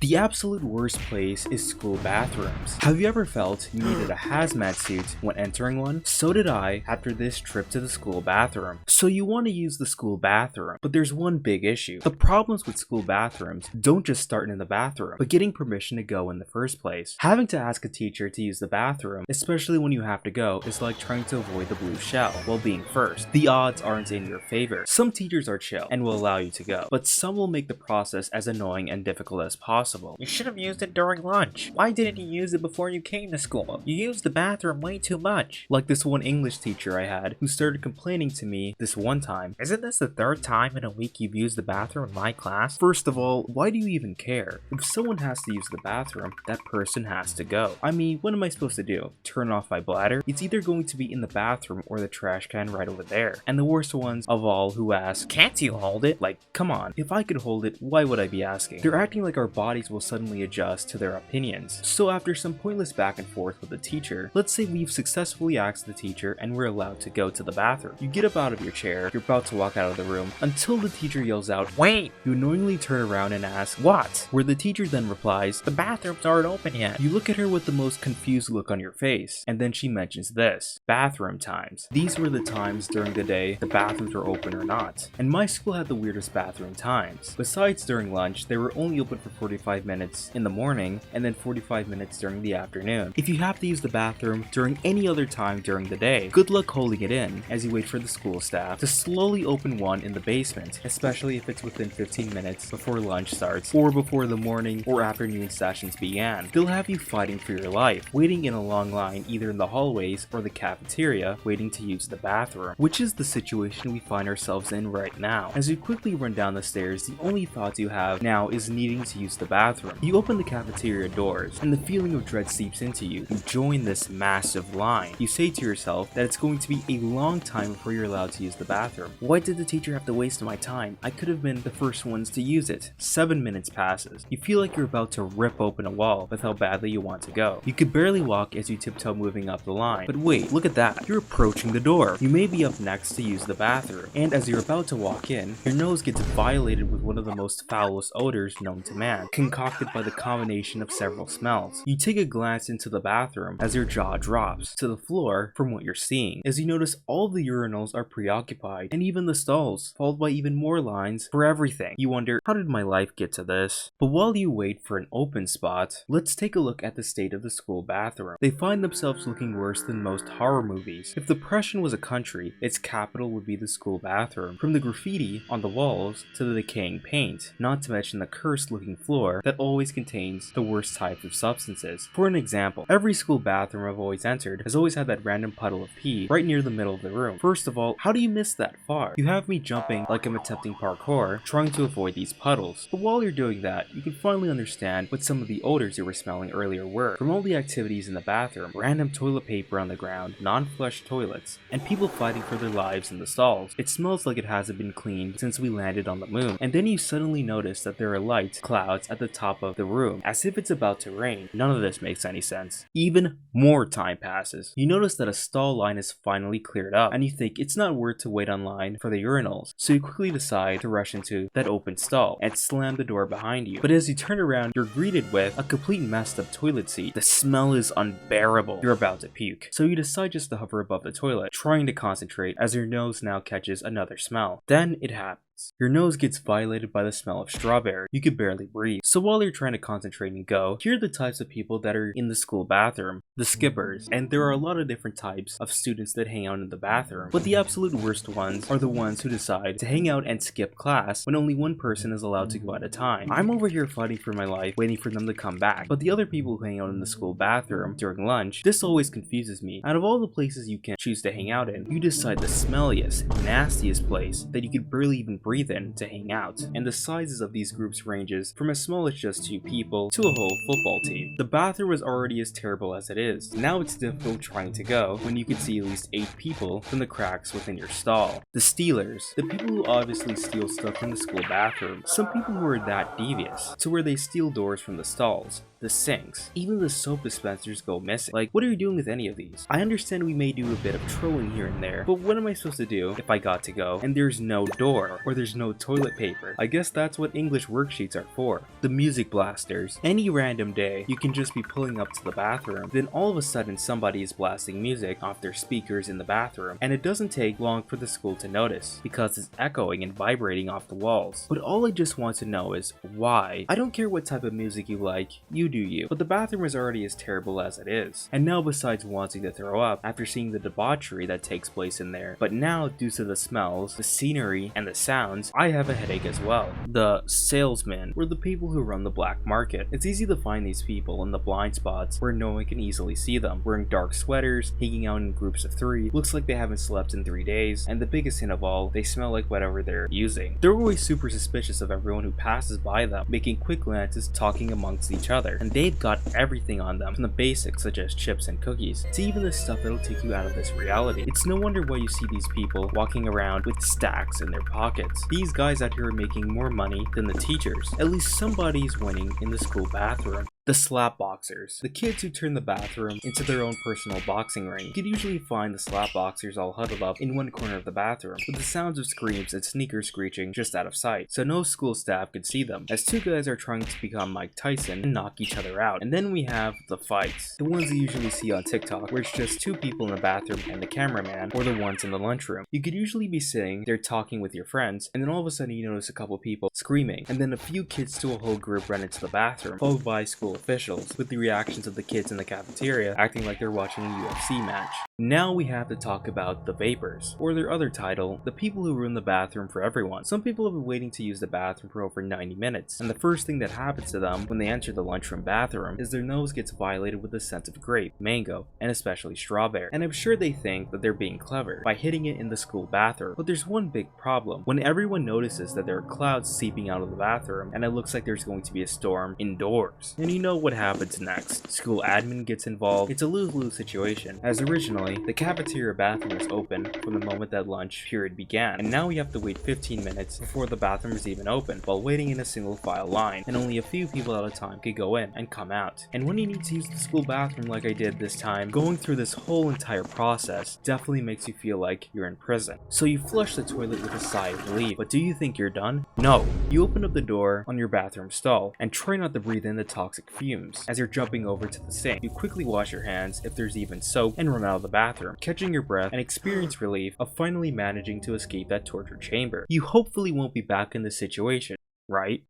The absolute worst place is school bathrooms. Have you ever felt you needed a hazmat suit when entering one? So did I after this trip to the school bathroom. So you want to use the school bathroom, but there's one big issue. The problems with school bathrooms don't just start in the bathroom, but getting permission to go in the first place. Having to ask a teacher to use the bathroom, especially when you have to go, is like trying to avoid the blue shell while being first. The odds aren't in your favor. Some teachers are chill and will allow you to go, but some will make the process as annoying and difficult as possible. You should have used it during lunch. Why didn't you use it before you came to school? You used the bathroom way too much. Like this one English teacher I had who started complaining to me this one time. Isn't this the third time in a week you've used the bathroom in my class? First of all, why do you even care? If someone has to use the bathroom, that person has to go. I mean, what am I supposed to do? Turn off my bladder? It's either going to be in the bathroom or the trash can right over there. And the worst ones of all who ask, can't you hold it? Like, come on. If I could hold it, why would I be asking? They're acting like our bodies will suddenly adjust to their opinions. So after some pointless back and forth with the teacher, let's say we've successfully asked the teacher and we're allowed to go to the bathroom. You get up out of your chair, you're about to walk out of the room, until the teacher yells out, "Wait!" You annoyingly turn around and ask, "What?" Where the teacher then replies, "The bathrooms aren't open yet." You look at her with the most confused look on your face, and then she mentions this, bathroom times. These were the times during the day the bathrooms were open or not. And my school had the weirdest bathroom times. Besides during lunch, they were only open for 45 minutes in the morning and then 45 minutes during the afternoon. If you have to use the bathroom during any other time during the day, good luck holding it in as you wait for the school staff to slowly open one in the basement, especially if it's within 15 minutes before lunch starts or before the morning or afternoon sessions began. They'll have you fighting for your life, waiting in a long line either in the hallways or the cafeteria waiting to use the bathroom, which is the situation we find ourselves in right now. As you quickly run down the stairs, the only thought you have now is needing to use the bathroom. You open the cafeteria doors, and the feeling of dread seeps into you. You join this massive line. You say to yourself that it's going to be a long time before you're allowed to use the bathroom. Why did the teacher have to waste my time? I could have been the first ones to use it. 7 minutes passes. You feel like you're about to rip open a wall with how badly you want to go. You could barely walk as you tiptoe moving up the line. But wait, look at that. You're approaching the door. You may be up next to use the bathroom. And as you're about to walk in, your nose gets violated with one of the most foulest odors known to man, concocted by the combination of several smells. You take a glance into the bathroom as your jaw drops to the floor from what you're seeing, as you notice all the urinals are preoccupied, and even the stalls, followed by even more lines for everything. You wonder, how did my life get to this? But while you wait for an open spot, let's take a look at the state of the school bathroom. They find themselves looking worse than most horror movies. If depression was a country, its capital would be the school bathroom. From the graffiti on the walls to the decaying paint, not to mention the cursed looking floor that always contains the worst types of substances. For an example, every school bathroom I've always entered has always had that random puddle of pee right near the middle of the room. First of all, how do you miss that far? You have me jumping like I'm attempting parkour, trying to avoid these puddles. But while you're doing that, you can finally understand what some of the odors you were smelling earlier were. From all the activities in the bathroom, random toilet paper on the ground, non-flush toilets, and people fighting for their lives in the stalls. It smells like it hasn't been cleaned since we landed on the moon. And then you suddenly notice that there are light clouds at the top of the room, as if it's about to rain. None of this makes any sense. Even more time passes. You notice that a stall line is finally cleared up, and you think it's not worth to wait online for the urinals, so you quickly decide to rush into that open stall and slam the door behind you. But as you turn around, you're greeted with a complete messed up toilet seat. The smell is unbearable. You're about to puke, so you decide just to hover above the toilet, trying to concentrate as your nose now catches another smell. Then it happens. Your nose gets violated by the smell of strawberry. You could barely breathe. So while you're trying to concentrate and go, here are the types of people that are in the school bathroom. The skippers. And there are a lot of different types of students that hang out in the bathroom. But the absolute worst ones are the ones who decide to hang out and skip class when only one person is allowed to go at a time. I'm over here fighting for my life, waiting for them to come back. But the other people who hang out in the school bathroom during lunch, this always confuses me. Out of all the places you can choose to hang out in, you decide the smelliest, nastiest place that you could barely even breathe in to hang out. And the sizes of these groups ranges from as small as just 2 people to a whole football team. The bathroom is already as terrible as it is. Now it's difficult trying to go when you can see at least 8 people from the cracks within your stall. The stealers, the people who obviously steal stuff from the school bathroom. Some people who are that devious to where they steal doors from the stalls. the sinks. Even the soap dispensers go missing. Like, what are you doing with any of these? I understand we may do a bit of trolling here and there, but what am I supposed to do if I got to go and there's no door, or there's no toilet paper. I guess that's what English worksheets are for. The music blasters. Any random day, you can just be pulling up to the bathroom, then all of a sudden somebody is blasting music off their speakers in the bathroom, and it doesn't take long for the school to notice, because it's echoing and vibrating off the walls. But all I just want to know is, why? I don't care what type of music you like, you do you. But the bathroom is already as terrible as it is. And now, besides wanting to throw up after seeing the debauchery that takes place in there, but now due to the smells, the scenery, and the sounds, I have a headache as well. The salesmen were the people who run the black market. It's easy to find these people in the blind spots where no one can easily see them, wearing dark sweaters, hanging out in groups of 3, looks like they haven't slept in 3 days, and the biggest hint of all, they smell like whatever they're using. They're always super suspicious of everyone who passes by them, making quick glances, talking amongst each other, and they've got everything on them, from the basics such as chips and cookies, to even the stuff that'll take you out of this reality. It's no wonder why you see these people walking around with stacks in their pockets. These guys out here are making more money than the teachers. At least somebody's winning in the school bathroom. The slap boxers. The kids who turn the bathroom into their own personal boxing ring. You could usually find the slap boxers all huddled up in one corner of the bathroom, with the sounds of screams and sneakers screeching just out of sight, so no school staff could see them, as 2 guys are trying to become Mike Tyson and knock each other out. And then we have the fights. The ones you usually see on TikTok, where it's just 2 people in the bathroom and the cameraman, or the ones in the lunchroom. You could usually be sitting there talking with your friends, and then all of a sudden you notice a couple people screaming, and then a few kids to a whole group run into the bathroom, followed by school officials, with the reactions of the kids in the cafeteria acting like they're watching a UFC match. Now we have to talk about the Vapers, or their other title, the people who ruin the bathroom for everyone. Some people have been waiting to use the bathroom for over 90 minutes, and the first thing that happens to them when they enter the lunchroom bathroom is their nose gets violated with the scent of grape, mango, and especially strawberry. And I'm sure they think that they're being clever by hitting it in the school bathroom, but there's one big problem. When everyone notices that there are clouds seeping out of the bathroom, and it looks like there's going to be a storm indoors, and you know what happens next. School admin gets involved. It's a lose-lose situation, as originally, the cafeteria bathroom was open from the moment that lunch period began, and now we have to wait 15 minutes before the bathroom is even open, while waiting in a single file line, and only a few people at a time could go in and come out. And when you need to use the school bathroom like I did this time, going through this whole entire process definitely makes you feel like you're in prison. So you flush the toilet with a sigh of relief, but do you think you're done? No. You open up the door on your bathroom stall, and try not to breathe in the toxic fumes. As you're jumping over to the sink, you quickly wash your hands if there's even soap, and run out of the bathroom, catching your breath and experience relief of finally managing to escape that torture chamber. You hopefully won't be back in this situation, right?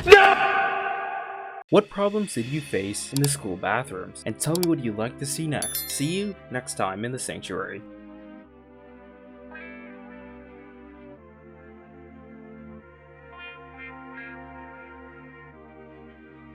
No! What problems did you face in the school bathrooms? And tell me what you'd like to see next. See you next time in the sanctuary.